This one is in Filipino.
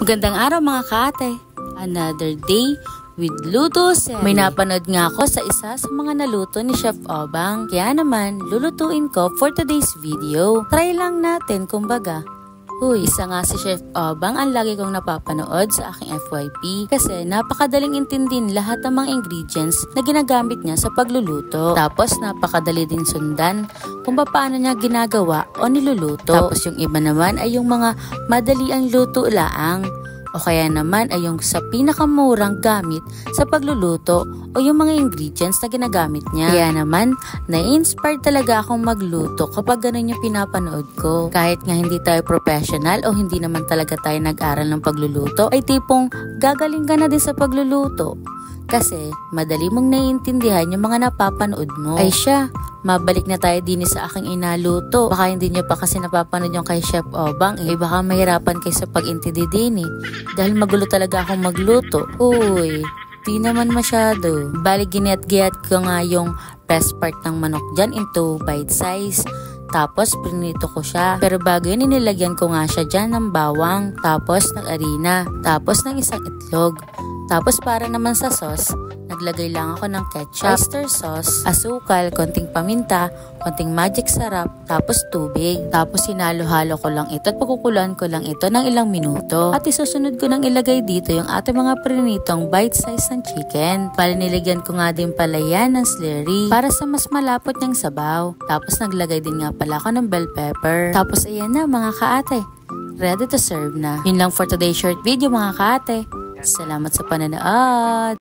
Magandang araw mga kaate. Another day with Luto Series. May napanood nga ako sa isa sa mga naluto ni Chef Obang. Kaya naman, lulutuin ko for today's video. Try lang natin kumbaga. Uy, isa nga si Chef Obang ang lagi kong napapanood sa aking FYP kasi napakadaling intindin lahat ng mga ingredients na ginagamit niya sa pagluluto. Tapos napakadali din sundan kung paano niya ginagawa o niluluto. Tapos yung iba naman ay yung mga madali ang luto laang o kaya naman ay yung sa pinakamurang gamit sa pagluluto o yung mga ingredients na ginagamit niya. Kaya naman, na-inspire talaga akong magluto kapag ganun yung pinapanood ko. Kahit nga hindi tayo professional o hindi naman talaga tayo nag-aral ng pagluluto, ay tipong gagaling ka na din sa pagluluto. Kasi madali mong naiintindihan yung mga napapanood mo. Ay siya, mabalik na tayo din sa aking inaluto. Baka hindi nyo pa kasi napapanood yung kay Chef Obang. Baka mahirapan kayo sa pag-intindi din dahil magulo talaga akong magluto. Uy, di naman masyado. Bali giniat-giat ko nga yung best part ng manok dyan into bite size. Tapos prinito ko siya. Pero bago yun, inilagyan ko nga siya dyan ng bawang. Tapos ng harina. Tapos ng isang itlog. Tapos para naman sa sauce, naglagay lang ako ng ketchup, oyster sauce, asukal, konting paminta, konting magic sarap, tapos tubig. Tapos hinalo-halo ko lang ito at pagkukuluan ko lang ito ng ilang minuto. At isusunod ko nang ilagay dito yung ating mga prinitong bite size ng chicken. Bali nilagyan ko nga din pala yan ng slurry para sa mas malapot niyang sabaw. Tapos naglagay din nga pala ako ng bell pepper. Tapos ayan na mga kaate, ready to serve na. Yun lang for today's short video mga kaate. Salamat sa panonood!